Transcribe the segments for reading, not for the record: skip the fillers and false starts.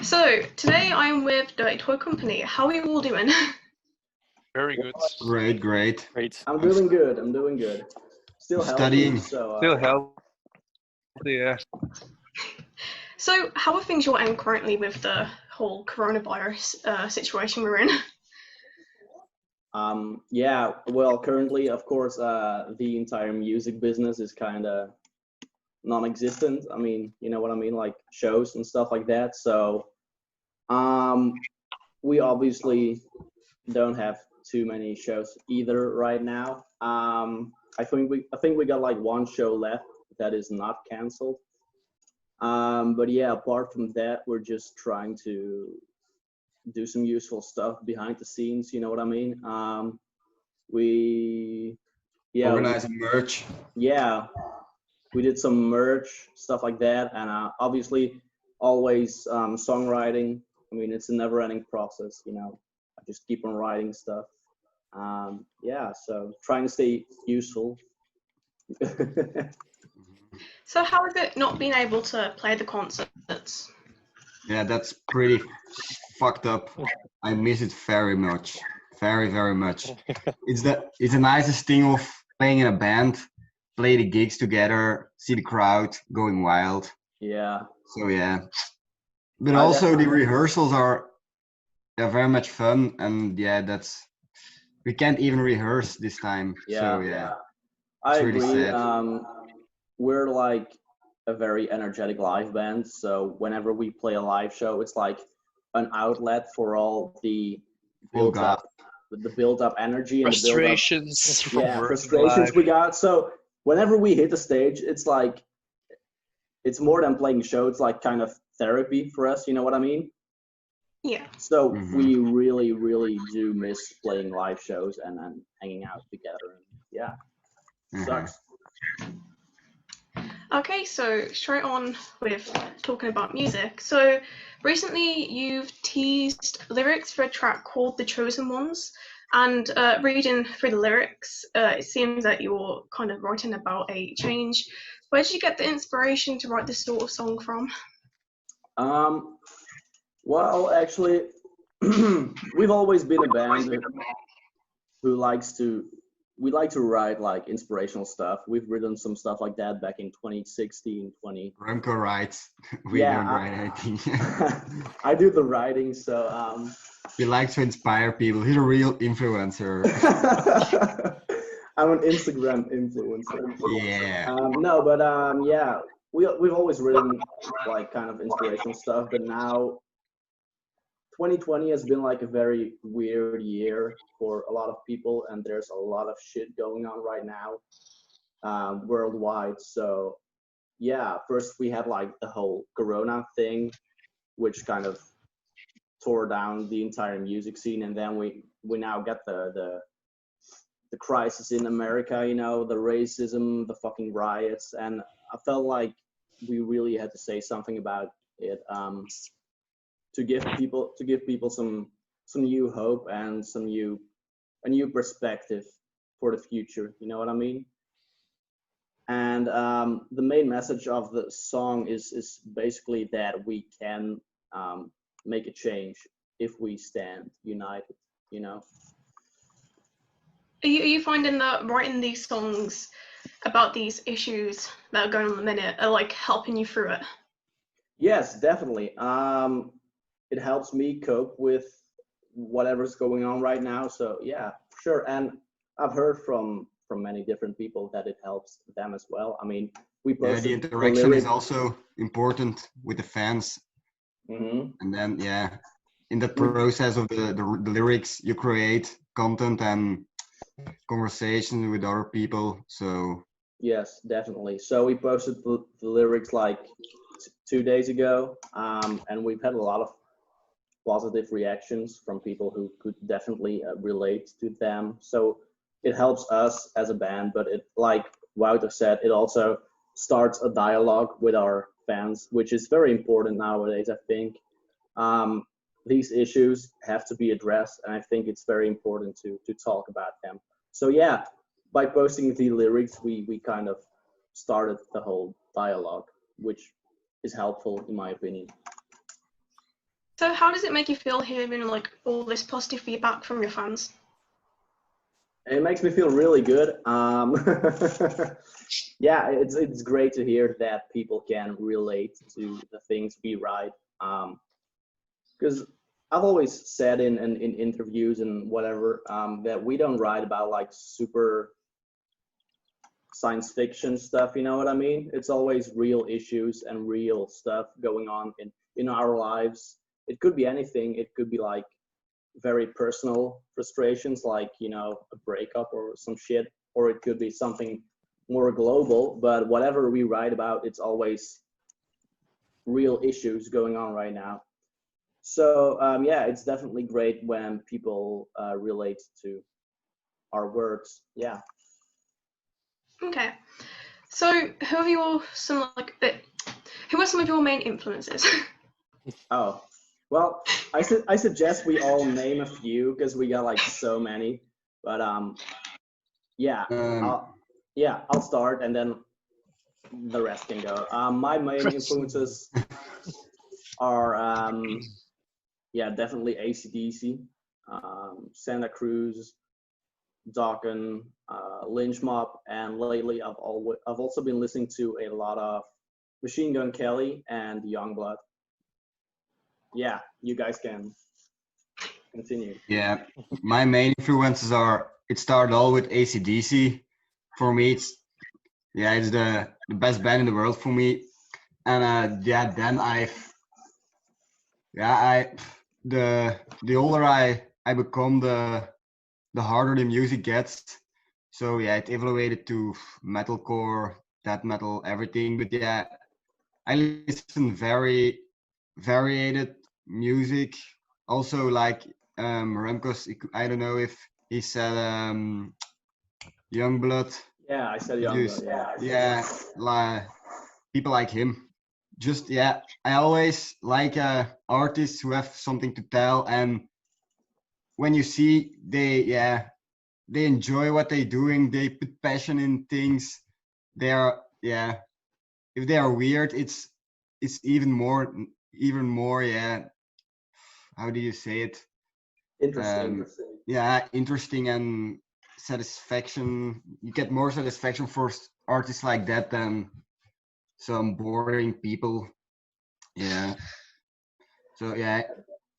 So today I'm with Dirty Toy Company. How are you all doing? Very good. Great, great. Great. I'm doing good. I'm doing good. Still healthy. Studying. So Still healthy. Yeah. So how are things your end currently with the whole coronavirus situation we're in? Yeah. Well, currently, of course, the entire music business is kind of non-existent. I mean, you know what I mean, like shows and stuff like that. So, we obviously don't have too many shows either right now. I think we got like one show left that is not canceled. But yeah, apart from that, we're just trying to do some useful stuff behind the scenes. You know what I mean? We yeah Organizing merch. yeah we did some merch stuff like that, and obviously always songwriting. I mean, it's a never-ending process. I just keep on writing stuff. Yeah, so trying to stay useful. So how is it not being able to play the concerts? Yeah, that's pretty fucked up. I miss it very much. Very, very much. It's the nicest thing of playing in a band, play the gigs together, see the crowd going wild. Yeah. So yeah. But I also the definitely- rehearsals are very much fun, and yeah, we can't even rehearse this time. So yeah. I It's really agree. sad. We're like a very energetic live band, so whenever we play a live show, it's like an outlet for all the Oh built god. up, the built up energy and the built up, Frustrations from working frustrations live. we got. So whenever we hit the stage, it's like it's more than playing a show. It's like kind of therapy for us. You know what I mean? Yeah. So Mhm. we really, really do miss playing live shows and hanging out together. And yeah, Mhm. sucks. Okay, so straight on with talking about music. So recently you've teased lyrics for a track called The Chosen Ones, and reading through the lyrics, it seems that you're kind of writing about a change. Where did you get the inspiration to write this sort of song from? Well, actually, we've always been a band who we like to write like inspirational stuff. We've written some stuff like that back in 2016, 20. Remco writes. We Yeah, don't write anything. I do the writing, so He likes to inspire people. He's a real influencer. I'm an Instagram influencer. Yeah. No, but yeah, we've always written like kind of inspirational stuff, but now 2020 has been like a very weird year for a lot of people, and there's a lot of shit going on right now worldwide. So yeah, first we had like the whole Corona thing, which kind of tore down the entire music scene, and then we now get the crisis in America, the racism, the fucking riots, and I felt like we really had to say something about it, to give people some new hope and a new perspective for the future. You know what I mean? And the main message of the song is basically that we can make a change if we stand united. You know. Are you finding that writing these songs about these issues that are going on in the minute are like helping you through it? Yes, definitely. It helps me cope with whatever's going on right now. So yeah, sure. And I've heard from many different people that it helps them as well. I mean, we Yeah, posted the interaction is lyric. also important with the fans. Mhm. And then, yeah, in the process of the lyrics, you create content and conversations with other people. So, Yes, definitely. So we posted the lyrics like 2 days ago, and we've had a lot of positive reactions from people who could definitely relate to them. So it helps us as a band, but it, like Wouter said, it also starts a dialogue with our fans, which is very important nowadays, I think. Um, these issues have to be addressed, and I think it's very important to talk about them. So yeah, by posting the lyrics, we kind of started the whole dialogue, which is helpful in my opinion. So how does it make you feel hearing like all this positive feedback from your fans? It makes me feel really good. Yeah, it's great to hear that people can relate to the things we write. Because I've always said in interviews and whatever that we don't write about like super science fiction stuff. You know what I mean? It's always real issues and real stuff going on in our lives. It could be anything. It could be like very personal frustrations, like a breakup or some shit, or it could be something more global. But whatever we write about, it's always real issues going on right now. So yeah, it's definitely great when people relate to our words. Yeah. Okay. So who are some of your main influences? Oh, well, I suggest we all name a few because we got like so many. But yeah, Um, I'll start and then the rest can go. My main influences are yeah, definitely AC/DC, Santa Cruz, Dokken, Lynch Mob, and lately I've also been listening to a lot of Machine Gun Kelly and Youngblood. Yeah, you guys can continue. yeah, my main influences are. It started all with AC/DC. For me, it's the best band in the world for me. And yeah, then I the older I become, the harder the music gets. So yeah, it evaluated to metalcore, death metal, everything. But yeah, I listen very varied music. Also like Remco's. I don't know if he said Youngblood. Yeah, I said Just Youngblood. Yeah. yeah, like people like him. Just yeah, I always like artists who have something to tell, and when you see they enjoy what they're doing, they put passion in things. They are yeah, if they are weird, it's even more yeah. How do you say it? Interesting. Yeah, interesting and satisfaction. You get more satisfaction for artists like that than some boring people. Yeah. So yeah,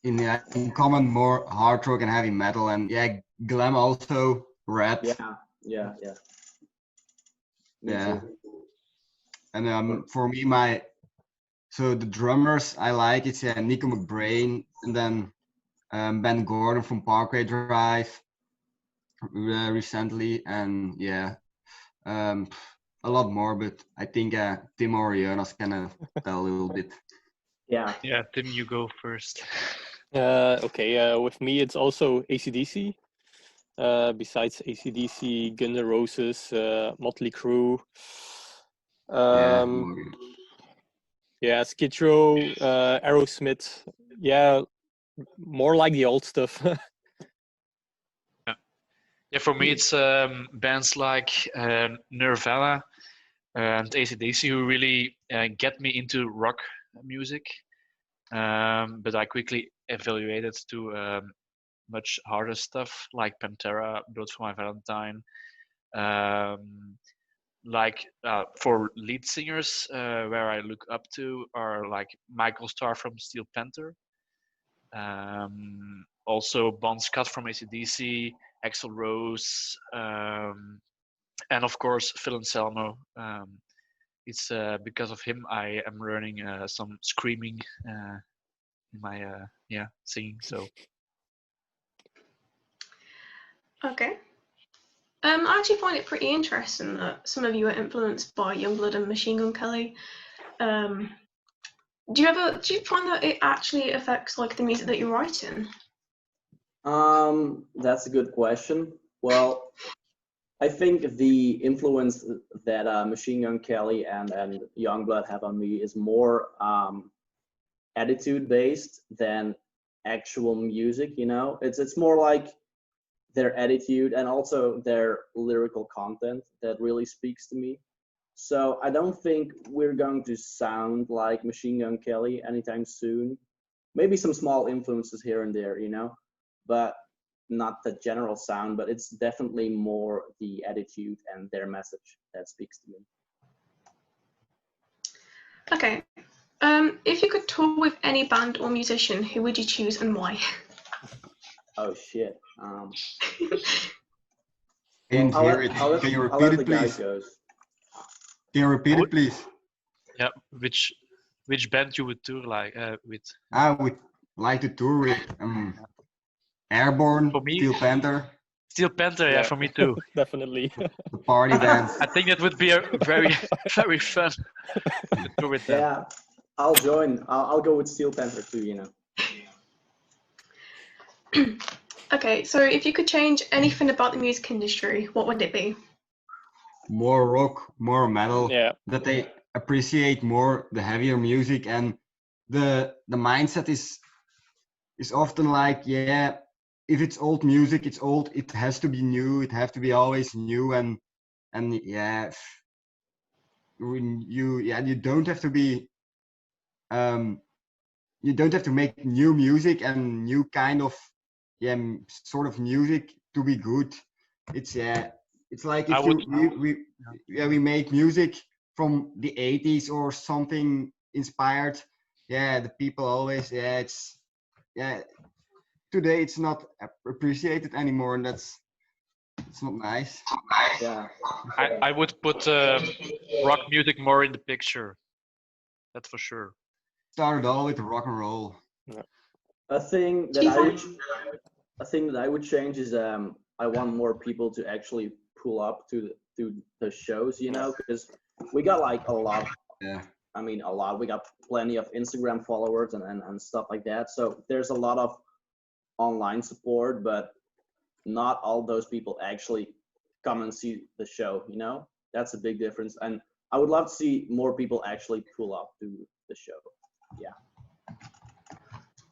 in common more hard rock and heavy metal, and yeah, glam also, red. Yeah, yeah, yeah. Me Yeah. too. And But for me, so the drummers I like, it's Nico McBrain, and then Ben Gordon from Parkway Drive recently, and yeah, um, a lot more. But I think Tim Oriolas can tell a little bit. yeah, Yeah, Tim, you go first. Okay, with me it's also AC/DC. Besides AC/DC, Guns N' Roses, Motley Crue, Yeah, um, yeah, Skid Row, Aerosmith. Yeah, more like the old stuff. Yeah, for me it's bands like Nirvana and AC/DC who really get me into rock music. But I quickly evaluated to much harder stuff like Pantera, Blood for My Valentine. Like for lead singers, where I look up to are like Michael Starr from Steel Panther, also Bon Scott from AC/DC, Axl Rose, and of course Phil Anselmo. It's because of him I am learning some screaming in my singing. So Okay. I actually find it pretty interesting that some of you are influenced by Youngblood and Machine Gun Kelly. Do you find that it actually affects like the music that you're writing? that's a good question. Well, I think the influence that Machine Gun Kelly and Youngblood have on me is more attitude based than actual music. It's more like their attitude and also their lyrical content that really speaks to me. So I don't think we're going to sound like Machine Gun Kelly anytime soon. maybe some small influences here and there, but not the general sound. But it's definitely more the attitude and their message that speaks to me. Okay. If you could tour with any band or musician, who would you choose and why? Oh shit. Didn't I'll hear let, it. I'll let, Can you I'll repeat let it, the guys please? go. Can you repeat it, please? Yeah, which band you would tour like with? I would like to tour with Airborne, For me? Steel Panther, Steel Panther, yeah, for me too. Definitely. the party band. I think that would be a very very fun to tour with them. Yeah, I'll join. I'll go with Steel Panther too. Okay, so if you could change anything about the music industry, what would it be? More rock, more metal. Yeah. That they appreciate more the heavier music, and the mindset is often like, yeah, if it's old music, it's old. It has to be new. It has to be always new, and yeah, when you don't have to be you don't have to make new music and new kind of sort of music to be good. It's like if we make music from the 80s or something inspired, the people always today it's not appreciated anymore, and it's not nice. Yeah. I would put rock music more in the picture. That's for sure. Started all with rock and roll. A thing that I would change is I want more people to actually pull up to the shows, because we got like a lot. Yeah. I mean, a lot. We got plenty of Instagram followers and stuff like that. So there's a lot of online support, but not all those people actually come and see the show. That's a big difference. And I would love to see more people actually pull up to the show. Yeah.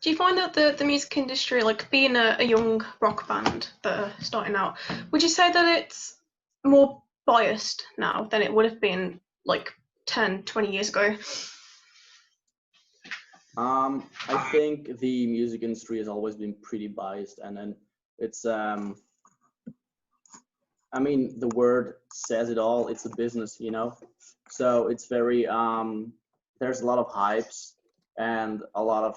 Do you find that the music industry, like being a young rock band that are starting out, would you say that it's more biased now than it would have been like 10, 20 years ago? I think the music industry has always been pretty biased, and then it's I mean, the word says it all. It's a business, so it's very there's a lot of hypes and a lot of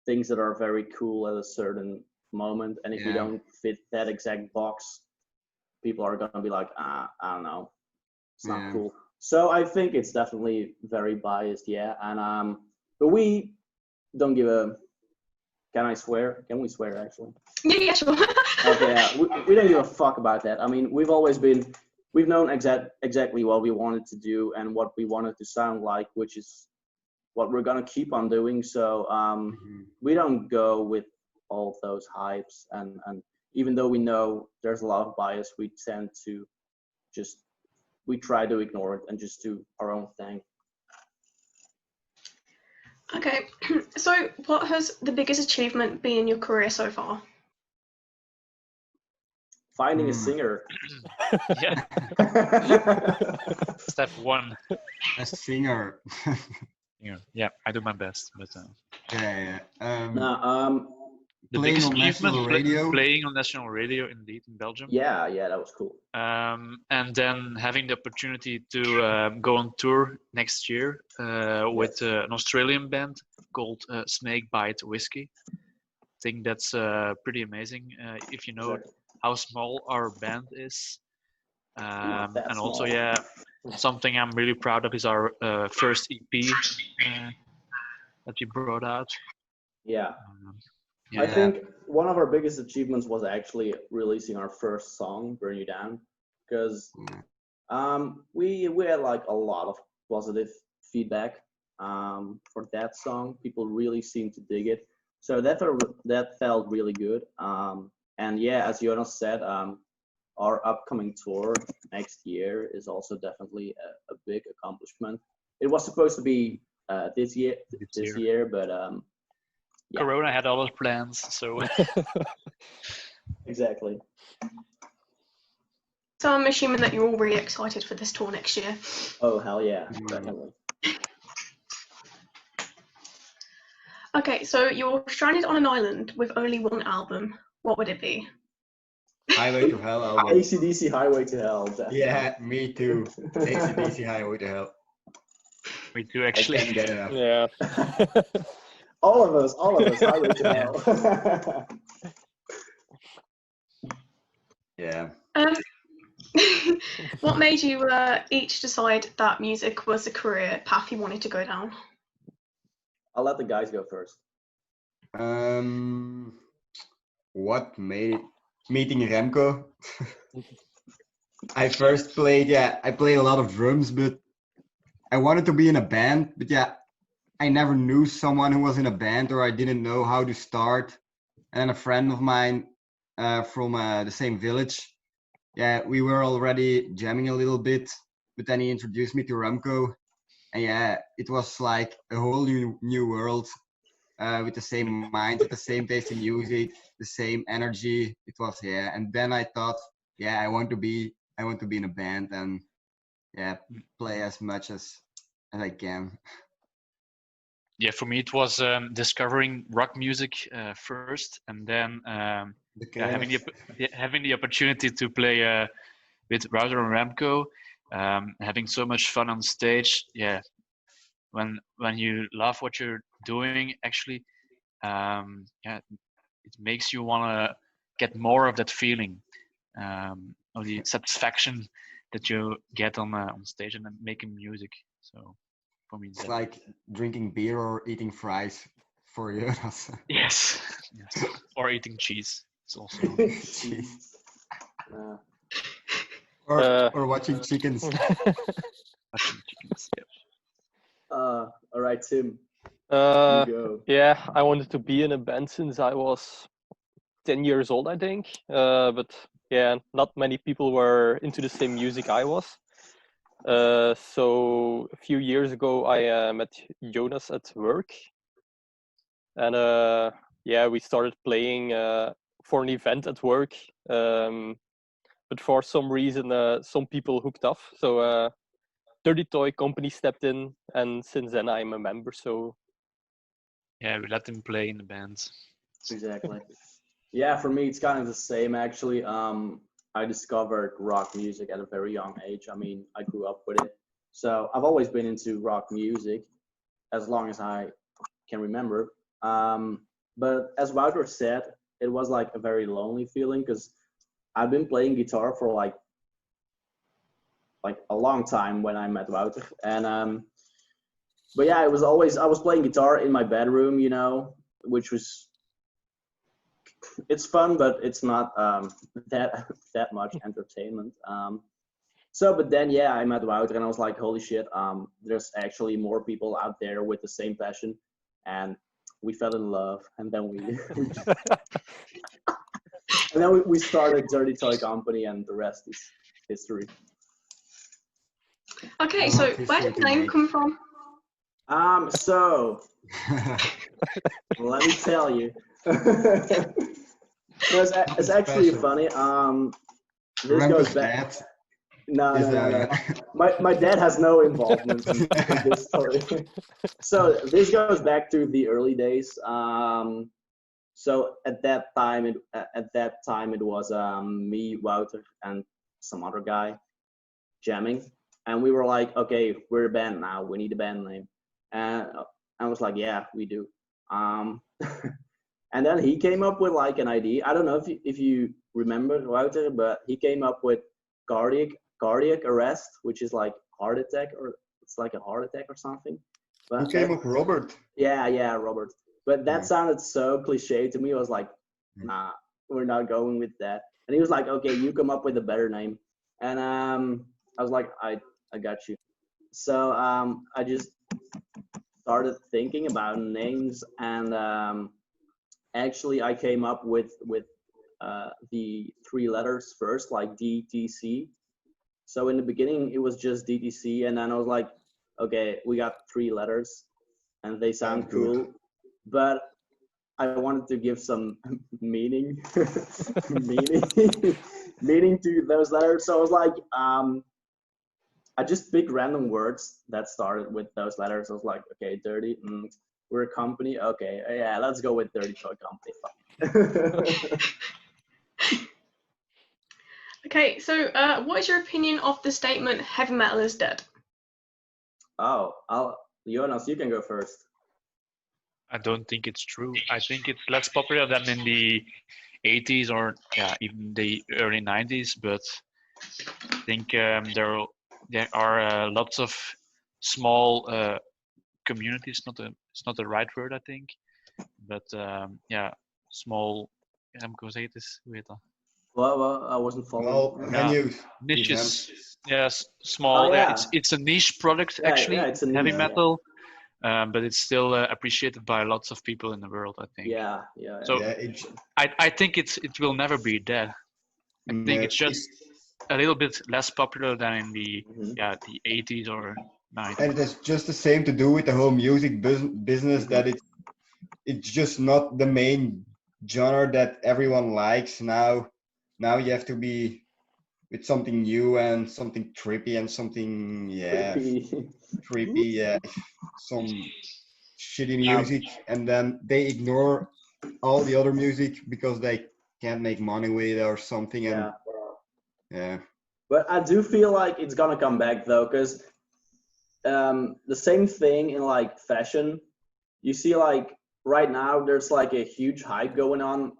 things that are very cool at a certain moment, and if you don't fit that exact box, people are gonna be like, I don't know, it's not cool. So I think it's definitely very biased, and but we don't give a. Can I swear? Can we swear actually? Yeah, sure. Okay, we don't give a fuck about that. I mean, we've known exactly what we wanted to do and what we wanted to sound like, which is what we're gonna keep on doing. So we don't go with all those hypes, and even though we know there's a lot of bias, we tend to we try to ignore it and just do our own thing. Okay, so what has the biggest achievement been in your career so far? Finding a singer. Yeah. Step one. A singer. Yeah, I do my best, but the playing biggest on national achievement, radio. playing on national radio, indeed, in Belgium. Yeah, that was cool. And then having the opportunity to go on tour next year with an Australian band called Snakebite Whiskey. I think that's pretty amazing if you know how small our band is. And also, something I'm really proud of is our first EP that we brought out. Yeah. I think one of our biggest achievements was actually releasing our first song, Burn You Down, because we had like a lot of positive feedback for that song. People really seemed to dig it, so that felt really good. And as Jonas said, our upcoming tour next year is also definitely a big accomplishment. It was supposed to be this year, but Corona had other plans, so exactly. So I'm assuming that you're all really excited for this tour next year. Oh hell yeah, definitely. Okay, so you're stranded on an island with only one album. What would it be? Highway to Hell album. AC/DC Highway to Hell. Definitely. Yeah, me too. AC/DC Highway to Hell. Me too, I actually. can't get enough. Yeah. all of us, Highway to Hell. Yeah. What made you each decide that music was a career path you wanted to go down? I'll let the guys go first. What made it? Meeting Remco. I first played, I played a lot of drums, but I wanted to be in a band, but I never knew someone who was in a band, or I didn't know how to start. And a friend of mine from the same village, we were already jamming a little bit, but then he introduced me to Remco, and it was like a whole new world. With the same mind, with the same taste in music, the same energy. It was and then I thought, I want to be in a band and play as much as I can. Yeah, for me it was discovering rock music first, and then having the opportunity to play with Router and Ramco, having so much fun on stage. Yeah, when you love what you're doing, actually, it makes you want to get more of that feeling of the satisfaction that you get on stage and making music. So for me, it's like drinking beer or eating fries for you. Yes, or eating cheese. It's also cheese. Or watching chickens. Watching chickens. Yeah. All right, Tim. You go. Yeah, I wanted to be in a band since I was 10 years old, I think. But not many people were into the same music I was. So a few years ago, I met Jonas at work, and we started playing for an event at work. But for some reason, some people hooked off. So Dirty Toy Company stepped in, and since then I'm a member. So yeah, we let them play in the bands. Exactly. Yeah, for me it's kind of the same actually. I discovered rock music at a very young age. I mean, I grew up with it, so I've always been into rock music as long as I can remember. But as Wouter said, it was like a very lonely feeling because I've been playing guitar for like a long time when I met Wouter, and but yeah, it was always I was playing guitar in my bedroom, you know, which was it's fun, but it's not that much entertainment. But then I met Wouter and I was like, holy shit, there's actually more people out there with the same passion, and we fell in love, and then we started Dirty Toy Company, and the rest is history. Okay, so where did the name come from? So let me tell you. It's actually funny. This goes back. No. My dad has no involvement in this story. So this goes back to the early days. So at that time it was me, Wouter, and some other guy jamming, and we were like, okay, we're a band now. We need a band name, and I was like, yeah, we do. And then he came up with like an idea. I don't know if you remember Wouter, but he came up with cardiac arrest, which is like heart attack, or it's like a heart attack or something. But who came up with Robert? Yeah, Robert. But that sounded so cliche to me. I was like, nah, we're not going with that. And he was like, okay, you come up with a better name. And I was like, I got you. So I just started thinking about names, and actually I came up with the 3 letters first, like DTC. So in the beginning it was just DTC, and then I was like, okay, we got 3 letters and they sound cool, but I wanted to give some meaning meaning to those letters. So I was like, I just picked random words that started with those letters. I was like, okay, dirty, We're a company. Okay, yeah, let's go with Dirty Toy Company. Okay, so what is your opinion of the statement heavy metal is dead? Oh, Jonas, you can go first. I don't think it's true. I think it's less popular than in the 80s or even the early 90s. But I think there are lots of small communities. It's not the right word, I think. But small. I'm going to say this. Wait. Well, I wasn't Well, following. venues. Niches. Events. Yes, small. Oh, yeah. It's a niche product actually. Yeah, it's a heavy niche, metal. But it's still appreciated by lots of people in the world, I think. Yeah. So Yeah, I think it will never be dead. I think it's just a little bit less popular than in the the 80s or 90s. and it's just the same to do with the whole music business that it's just not the main genre that everyone likes now. Now you have to be with something new and something trippy and something trippy, some shitty music, and then they ignore all the other music because they can't make money with it or something. And yeah. But I do feel like it's gonna come back though, because the same thing in like fashion. You see, like right now, there's like a huge hype going on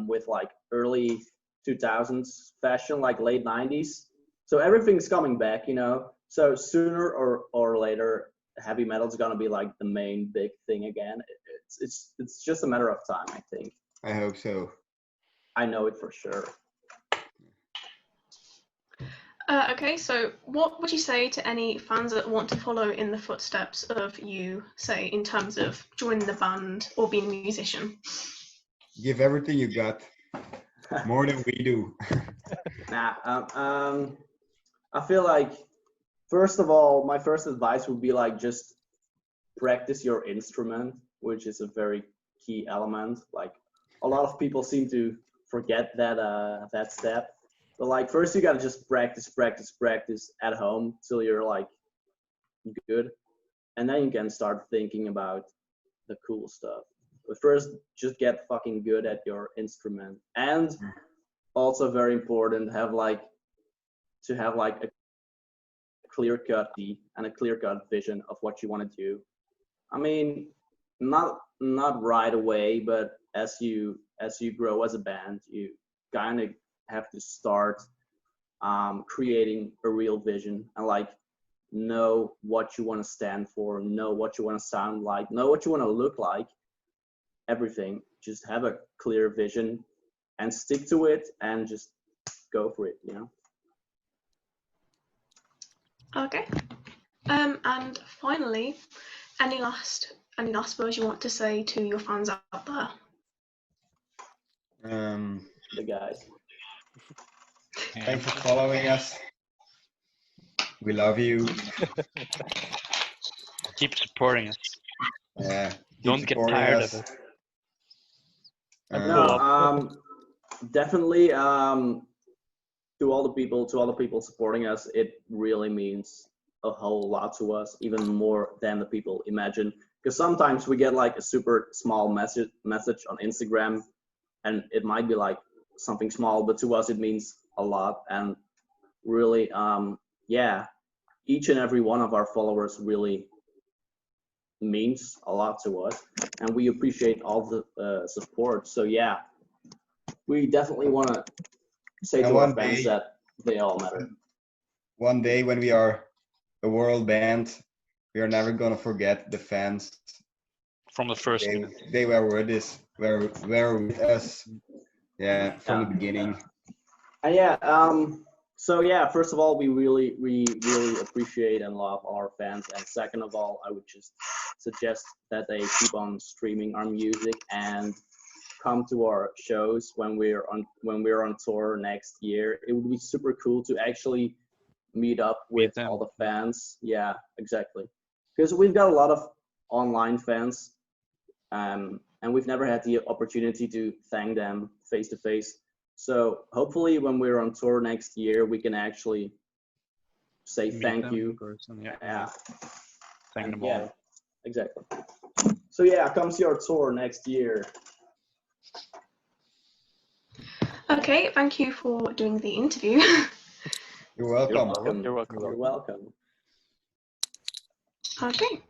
with like early 2000s fashion, like late 90s. So everything's coming back, you know. So sooner or later, heavy metal's gonna be like the main big thing again. It's just a matter of time, I think. I hope so. I know it for sure. Okay, so what would you say to any fans that want to follow in the footsteps of you, say, in terms of joining the band or being a musician? Give everything you got, more than we do. I feel like, first of all, my first advice would be like just practice your instrument, which is a very key element. Like a lot of people seem to forget that step. But like first you gotta just practice at home till you're like good, and then you can start thinking about the cool stuff. But first, just get fucking good at your instrument, and also very important, have like a clear-cut and a clear-cut vision of what you want to do. I mean, not right away, but as you grow as a band, you kind of have to start creating a real vision and like know what you want to stand for, know what you want to sound like, know what you want to look like. Everything. Just have a clear vision and stick to it and just go for it, you know. Okay. And finally, any last words you want to say to your fans out there? The guys. Thanks for following us. We love you. Keep supporting us. Yeah. Don't get tired of it. No, definitely. To all the people supporting us, it really means a whole lot to us, even more than the people imagine. Because sometimes we get like a super small message on Instagram, and it might be like something small, but to us it means a lot. And really, each and every one of our followers really means a lot to us, and we appreciate all the support. So yeah, we definitely want to say to our fans that they all matter. One day when we are a world band, we are never gonna forget the fans. From the first minute. They were with us, were with us, from the beginning. And so yeah, first of all, we really appreciate and love our fans, and second of all, I would just suggest that they keep on streaming our music and come to our shows when we're on tour next year. It would be super cool to actually meet up with all the fans. Yeah, exactly. Because we've got a lot of online fans, and we've never had the opportunity to thank them face to face. So hopefully when we're on tour next year, we can actually say thank you. Thank them all. Exactly. So yeah, comes your tour next year. Okay, thank you for doing the interview. You're welcome. You're welcome. You're welcome. Okay.